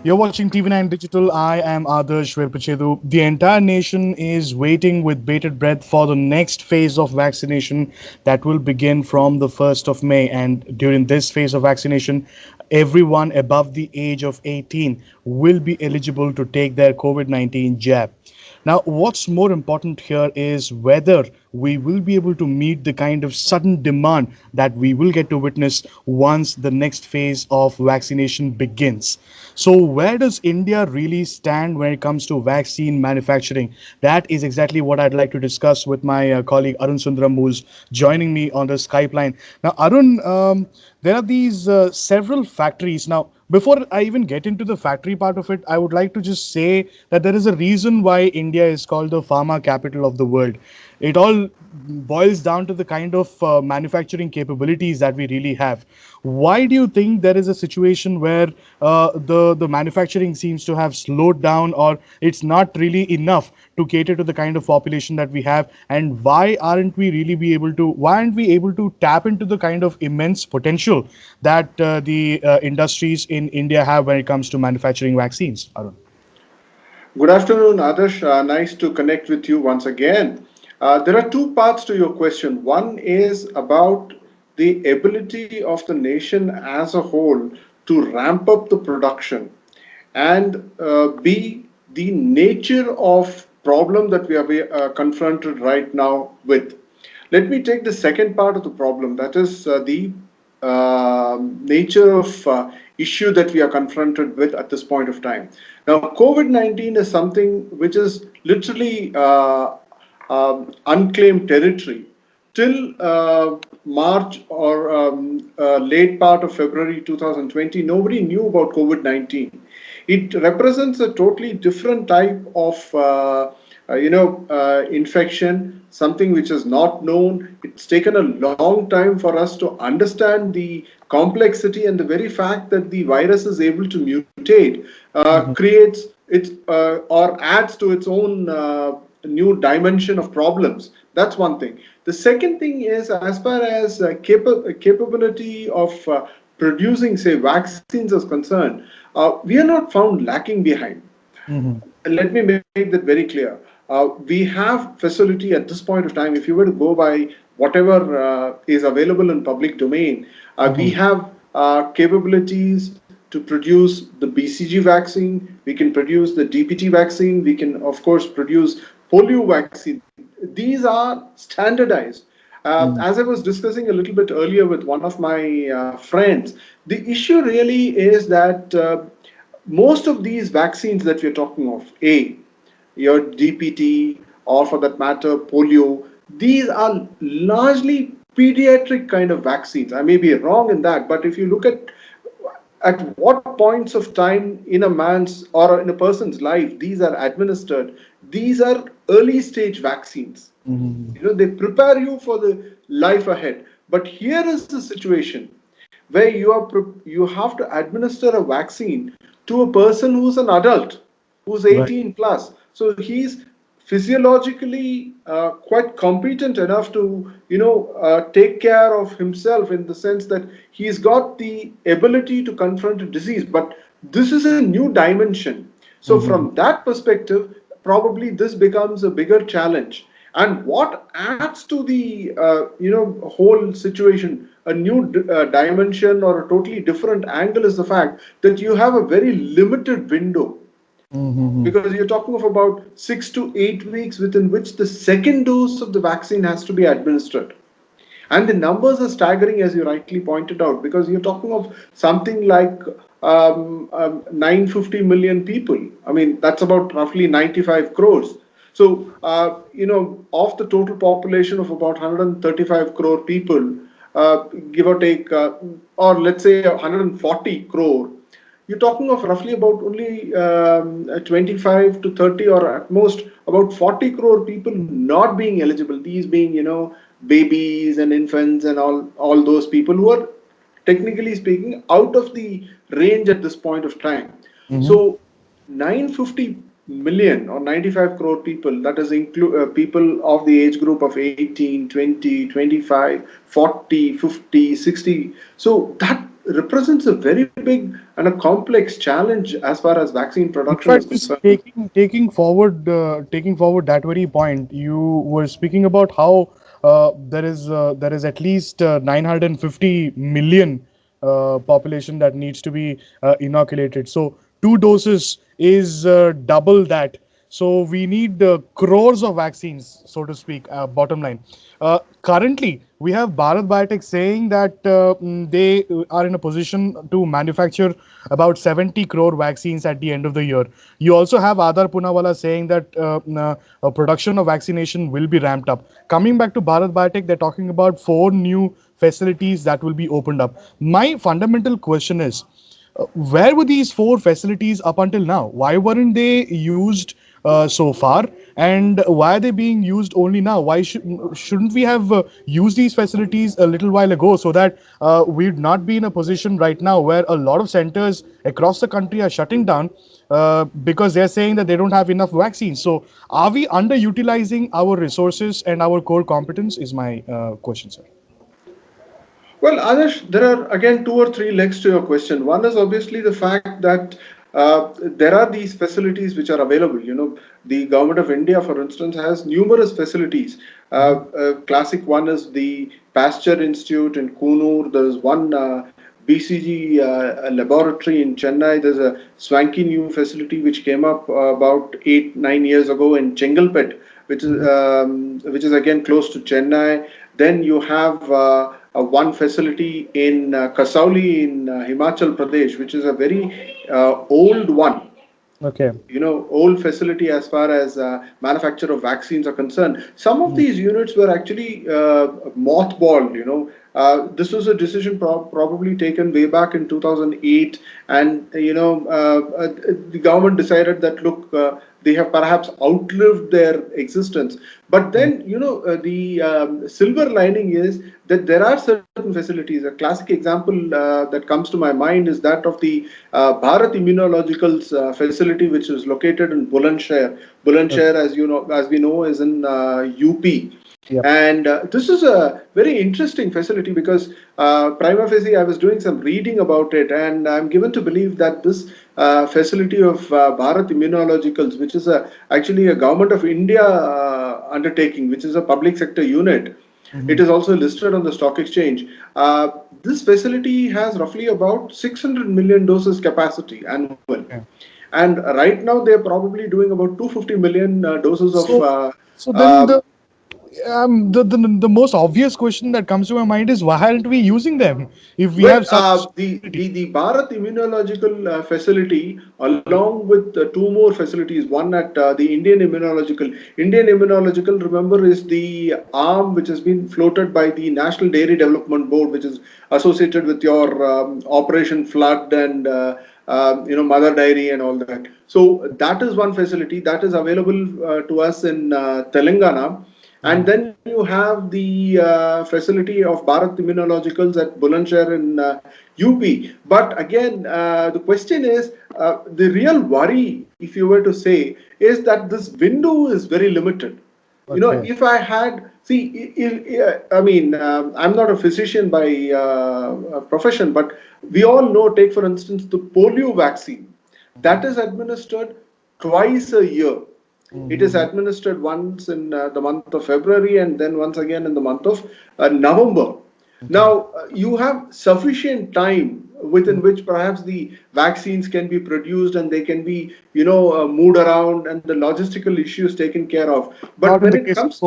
You're watching TV9 Digital. I am Adarsh Verpachedu. The entire nation is waiting with bated breath for the next phase of vaccination that will begin from the 1st of May. And during this phase of vaccination, everyone above the age of 18 will be eligible to take their COVID 19 jab. Now, what's more important here is whether we will be able to meet the kind of sudden demand that we will get to witness once the next phase of vaccination begins. So, where does India really stand when it comes to vaccine manufacturing? That is exactly what I'd like to discuss with my colleague Arun Sundaram, who's joining me on the Skype line. Now, Arun, there are these several factories. Now, before I even get into the factory part of it, I would like to just say that there is a reason why India is called the pharma capital of the world. It all boils down to the kind of manufacturing capabilities that we really have. Why do you think there is a situation where the manufacturing seems to have slowed down, or it's not really enough to cater to the kind of population that we have? And why aren't we able to tap into the kind of immense potential that the industries in India have when it comes to manufacturing vaccines, Arun? Good afternoon, Adarsh. Nice to connect with you once again. There are two parts to your question. One is about the ability of the nation as a whole to ramp up the production, and B, the nature of problem that we are confronted right now with. Let me take the second part of the problem, that is the nature of issue that we are confronted with at this point of time. Now, COVID-19 is something which is literally unclaimed territory. Till March or late part of February 2020, nobody knew about COVID-19. It represents a totally different type of infection, something which is not known. It's taken a long time for us to understand the complexity, and the very fact that the virus is able to mutate creates its or adds to its own new dimension of problems. That's one thing. The second thing is, as far as capability of producing, say, vaccines is concerned, we are not found lacking behind. Mhm. Let me make that very clear. We have facility at this point of time. If you were to go by whatever is available in public domain, we Mhm. have capabilities to produce the BCG vaccine. We can produce the DPT vaccine. We can, of course, produce polio vaccine. These are standardized. As I was discussing a little bit earlier with one of my friends, the issue really is that most of these vaccines that we're talking of, your DPT, or for that matter, polio, these are largely pediatric kind of vaccines. I may be wrong in that, but if you look at what points of time in a man's or in a person's life these are administered, these are early stage vaccines. Mhm. They prepare you for the life ahead. But here is the situation where you have to administer a vaccine to a person who's an adult, who's Right. 18 plus. So he's physiologically quite competent enough to take care of himself, in the sense that he's got the ability to confront a disease. But this is a new dimension. So Mhm. from that perspective, probably this becomes a bigger challenge. And what adds to the whole situation, a new dimension or a totally different angle, is the fact that you have a very limited window, Mhm. because you're talking of about 6 to 8 weeks within which the second dose of the vaccine has to be administered. And the numbers are staggering, as you rightly pointed out, because you're talking of something like 950 million people. I mean, that's about roughly 95 crores. So, of the total population of about 135 crore people, give or take, or let's say 140 crore, you're talking of roughly about only 25 to 30, or at most about 40 crore people not being eligible. These being, babies and infants and all those people who are, technically speaking, out of the range at this point of time. Mhm. So 950 million or 95 crore people, that is include people of the age group of 18, 20, 25, 40, 50, 60. So that represents a very big and a complex challenge as far as vaccine In production is fact, just concerned. taking forward that very point, you were speaking about how there is at least 950 million population that needs to be inoculated. So two doses is double that. So we need crores of vaccines, so to speak. Bottom line, currently we have Bharat Biotech saying that they are in a position to manufacture about 70 crore vaccines at the end of the year. You also have Adar Punawala saying that production of vaccination will be ramped up. Coming back to Bharat Biotech, they're talking about four new facilities that will be opened up. My fundamental question is, where were these four facilities up until now? Why weren't they used so far, and why are they being used only now? Shouldn't we have used these facilities a little while ago, so that we'd not be in a position right now where a lot of centers across the country are shutting down because they're saying that they don't have enough vaccines? So are we underutilizing our resources and our core competence, is my question, sir. Well, Adarsh, there are again two or three legs to your question. One is obviously the fact that there are these facilities which are available. You know, the government of India, for instance, has numerous facilities. Classic one is the Pasteur Institute in Kunur. There is one BCG laboratory in Chennai. There's a swanky new facility which came up about 8, 9 years ago in Chengalpet, which is again close to Chennai. Then you have one facility in Kasauli in Himachal Pradesh, which is a very old one, Okay. old facility as far as manufacture of vaccines are concerned. Some of these units were actually mothballed. This was a decision probably taken way back in 2008, and the government decided that, look, they have perhaps outlived their existence. But then, the silver lining is that there are certain facilities. A classic example that comes to my mind is that of the Bharat Immunological's facility, which is located in Bulandshahr. Bulandshahr, Okay. as as we know, is in UP. Yep. And this is a very interesting facility because prima facie, I was doing some reading about it, and I'm given to believe that this facility of Bharat Immunologicals, which is actually a government of India undertaking, which is a public sector unit, it Mhm. is also listed on the stock exchange. This facility has roughly about 600 million doses capacity annual. Okay. And right now, they're probably doing about 250 million doses of So, so then uh, the most obvious question that comes to my mind is, why aren't we using them if we well, have such the, facility? the the Bharat Immunological facility, along with two more facilities, one at the Indian Immunological. Indian Immunological, remember, is the arm which has been floated by the National Dairy Development Board, which is associated with your Operation Flood and Mother Dairy and all that. So that is one facility that is available to us in Telangana. And then you have the facility of Bharat Immunologicals at Bulandshahr in UP. But again, the question is, the real worry, if you were to say, is that this window is very limited. Okay. If I had, see, I mean, I'm not a physician by profession, but we all know, take for instance, the polio vaccine that is administered twice a year. It is Mhm. administered once in the month of February and then once again in the month of November. Okay. Now, you have sufficient time within which perhaps the vaccines can be produced and they can be, moved around and the logistical issues taken care of. But Not in when the it case of comes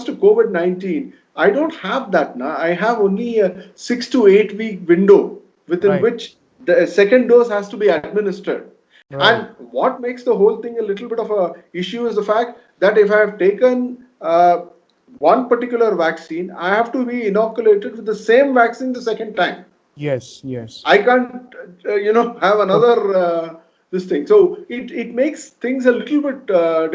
to COVID-19. COVID-19, I don't have that now. I have only a 6 to 8 week window within Right. which the second dose has to be administered. And Right. what makes the whole thing a little bit of a issue is the fact that if I have taken one particular vaccine, I have to be inoculated with the same vaccine the second time. Yes. Yes. I can't, have Okay. another this thing. So it makes things a little bit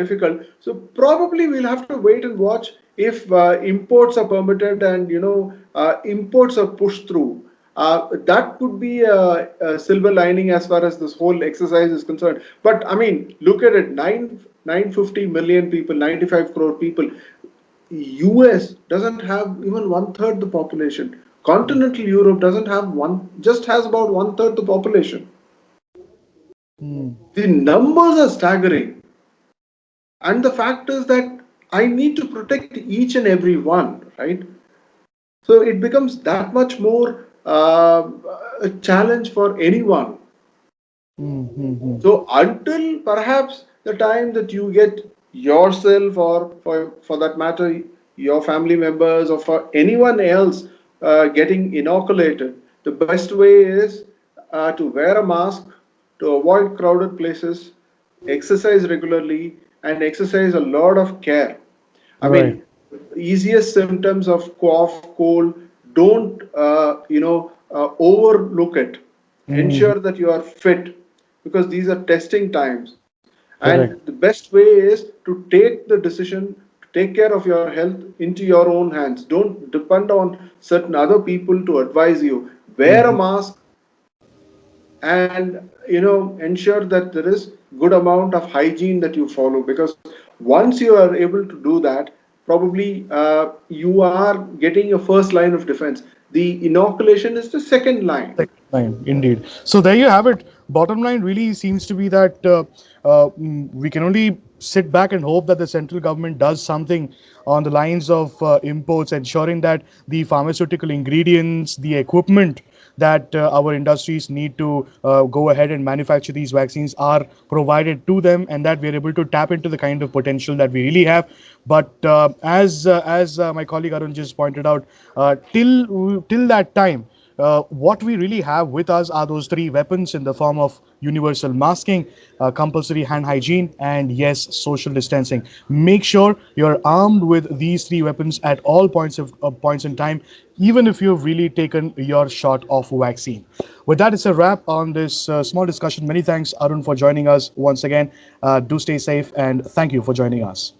difficult. So probably we'll have to wait and watch if imports are permitted and imports are pushed through. That could be a silver lining as far as this whole exercise is concerned. But I mean, look at it: 950 million people, 95 crore people. US doesn't have even one third the population. Continental Europe doesn't have one, just has about one third the population. Mm. The numbers are staggering. And the fact is that I need to protect each and every one, right? So it becomes that much more a challenge for anyone. Mm. Mm. So until perhaps the time that you get yourself, or for that matter, your family members, or for anyone else getting inoculated, the best way is to wear a mask, to avoid crowded places, exercise regularly, and exercise a lot of care. I Right. mean, easiest symptoms of cough, cold, don't overlook it. Mm. Ensure that you are fit, because these are testing times. And the Correct. best way is to take the decision to take care of your health into your own hands. Don't depend on certain other people to advise you. Wear a Mm. mask, and ensure that there is good amount of hygiene that you follow, because once you are able to do that, probably you are getting your first line of defense. The inoculation is the second line. Second line, indeed. So there you have it. Bottom line really seems to be that we can only sit back and hope that the central government does something on the lines of imports, ensuring that the pharmaceutical ingredients, the equipment that our industries need to go ahead and manufacture these vaccines are provided to them, and that we are able to tap into the kind of potential that we really have. But as my colleague Arun just pointed out, till that time, what we really have with us are those three weapons in the form of universal masking, compulsory hand hygiene, and yes, social distancing. Make sure you're armed with these three weapons at all points in time, even if you've really taken your shot of vaccine. With that, it's a wrap on this small discussion. Many thanks, Arun, for joining us once again. Do stay safe, and thank you for joining us.